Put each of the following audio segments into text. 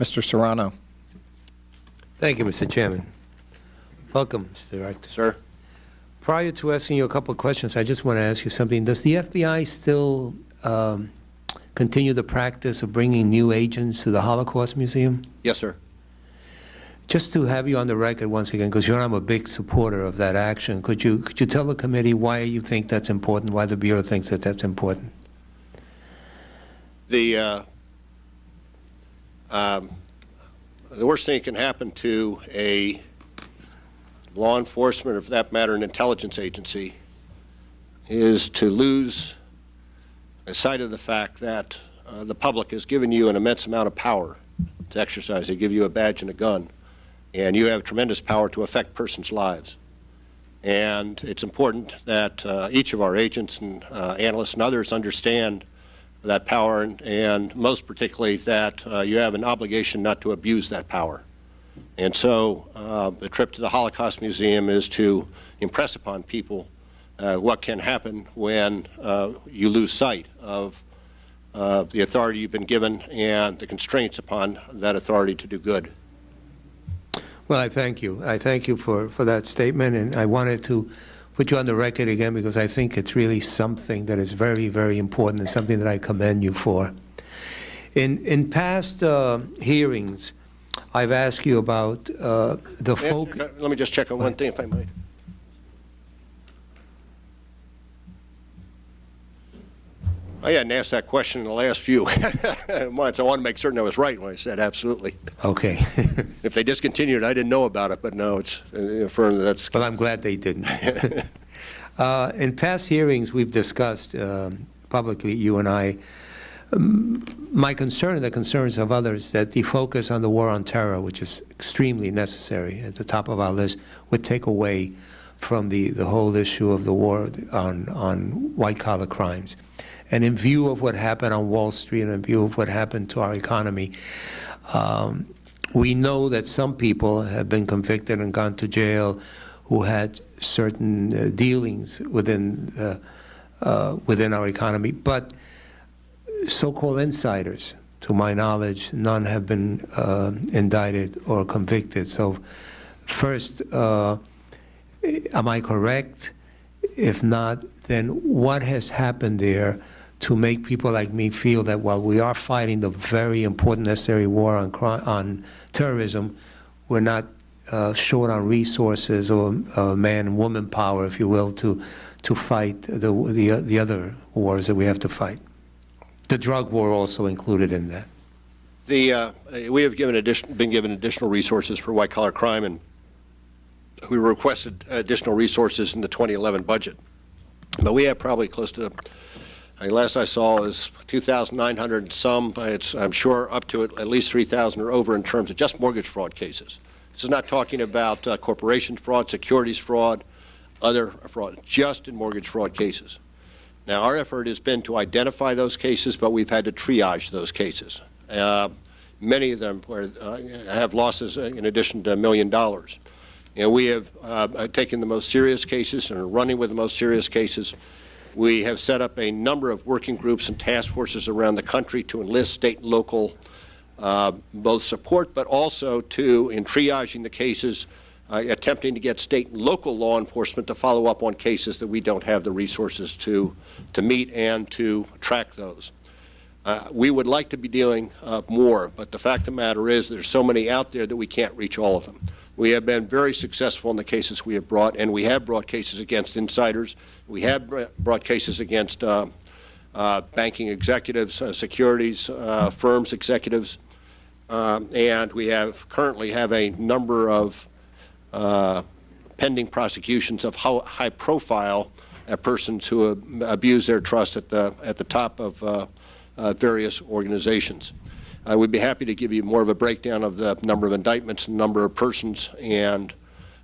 Mr. Serrano. Thank you, Mr. Chairman. Welcome, Mr. Director. Sir? Prior to asking you a couple of questions, I just want to ask you something. Does the FBI still continue the practice of bringing new agents to the Holocaust Museum? Yes, sir. Just to have you on the record once again, because you know I'm a big supporter of that action, could you tell the committee why you think that's important, why the Bureau thinks that that's important? The worst thing that can happen to a law enforcement, or for that matter, an intelligence agency, is to lose sight of the fact that the public has given you an immense amount of power to exercise. They give you a badge and a gun, and you have tremendous power to affect persons' lives. And it's important that each of our agents and analysts and others understand that power, and most particularly that you have an obligation not to abuse that power. And so the trip to the Holocaust Museum is to impress upon people what can happen when you lose sight of the authority you've been given and the constraints upon that authority to do good. Well, I thank you. I thank you for that statement, and I wanted to put you on the record again because I think it's really something that is very, very important and something that I commend you for. In past hearings, I've asked you about the focus. Let me just check on one thing, if I might. I hadn't asked that question in the last few months. I want to make certain I was right when I said absolutely. Okay. If they discontinued, I didn't know about it, but no, it's affirmed that that's. Well, I'm glad they didn't. In past hearings, we've discussed publicly, you and I, my concern and the concerns of others that the focus on the war on terror, which is extremely necessary at the top of our list, would take away from the whole issue of the war on white-collar crimes. And in view of what happened on Wall Street and in view of what happened to our economy, we know that some people have been convicted and gone to jail who had certain dealings within our economy. But so-called insiders, to my knowledge, none have been indicted or convicted. So first, am I correct? If not, then what has happened there to make people like me feel that while we are fighting the very important, necessary war on terrorism, we're not short on resources or man and woman power, if you will, to fight the other wars that we have to fight? The drug war also included in that. We have been given additional resources for white-collar crime, and we requested additional resources in the 2011 budget. But we have probably close to, last I saw is 2,900 and some. I'm sure up to at least 3,000 or over in terms of just mortgage fraud cases. This is not talking about corporation fraud, securities fraud, other fraud, just in mortgage fraud cases. Now, our effort has been to identify those cases, but we've had to triage those cases. Many of them have losses in addition to $1 million. And we have taken the most serious cases and are running with the most serious cases. We have set up a number of working groups and task forces around the country to enlist state and local both support, but also in triaging the cases, attempting to get state and local law enforcement to follow up on cases that we don't have the resources to meet and to track those. We would like to be doing more, but the fact of the matter is there's so many out there that we can't reach all of them. We have been very successful in the cases we have brought, and we have brought cases against insiders. We have brought cases against banking executives, securities firms executives, and we currently have a number of pending prosecutions of high-profile persons who abuse their trust at the top of various organizations. I would be happy to give you more of a breakdown of the number of indictments, and number of persons, and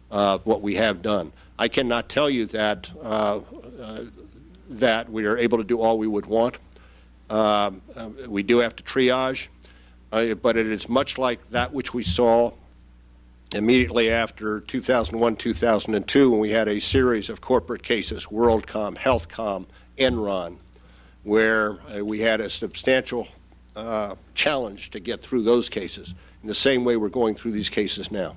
what we have done. I cannot tell you that that we are able to do all we would want. We do have to triage, but it is much like that which we saw immediately after 2001, 2002, when we had a series of corporate cases, WorldCom, HealthCom, Enron, where we had a substantial challenge to get through those cases in the same way we're going through these cases now.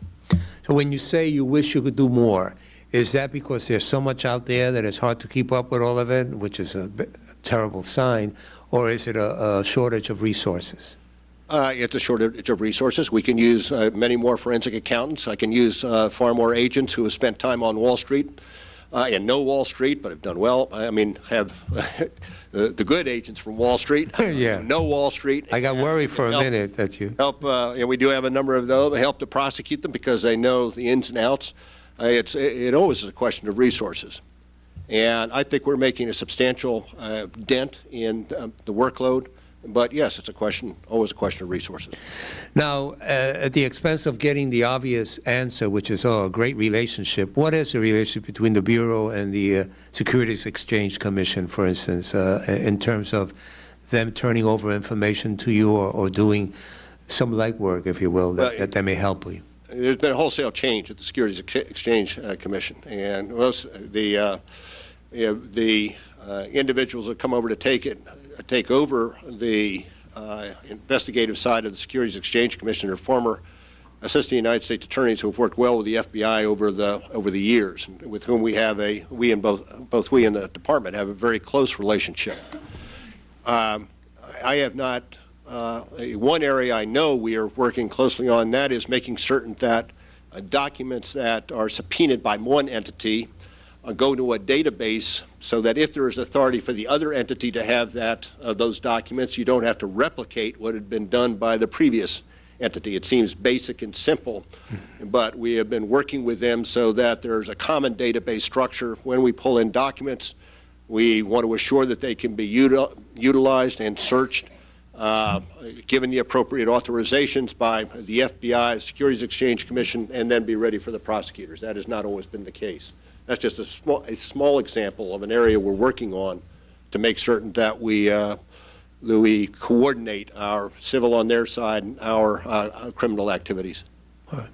So when you say you wish you could do more, is that because there's so much out there that it's hard to keep up with all of it, which is a terrible sign, or is it a shortage of resources? It's a shortage of resources. We can use many more forensic accountants. I can use far more agents who have spent time on Wall Street and know Wall Street, but have done well. I mean, have the good agents from Wall Street yeah. know Wall Street. I got worried for a minute that you help. And we do have a number of those. They help to prosecute them because they know the ins and outs. It always is a question of resources, and I think we're making a substantial dent in the workload. But yes, it's always a question of resources. Now, at the expense of getting the obvious answer, which is, a great relationship, what is the relationship between the Bureau and the Securities Exchange Commission, for instance, in terms of them turning over information to you or doing some legwork, if you will, that they may help you? There's been a wholesale change at the Securities Exchange Commission, and most the individuals that come over to take over the investigative side of the Securities Exchange Commission are former assistant United States attorneys who have worked well with the FBI over the years, with whom we have both we and the department have a very close relationship. I have not. One area I know we are working closely on, that is making certain that documents that are subpoenaed by one entity go to a database so that if there is authority for the other entity to have those documents, you don't have to replicate what had been done by the previous entity. It seems basic and simple, but we have been working with them so that there's a common database structure. When we pull in documents, we want to assure that they can be utilized and searched, given the appropriate authorizations by the FBI, Securities Exchange Commission, and then be ready for the prosecutors. That has not always been the case. That's just a small example of an area we're working on to make certain that we coordinate our civil on their side and our criminal activities. All right.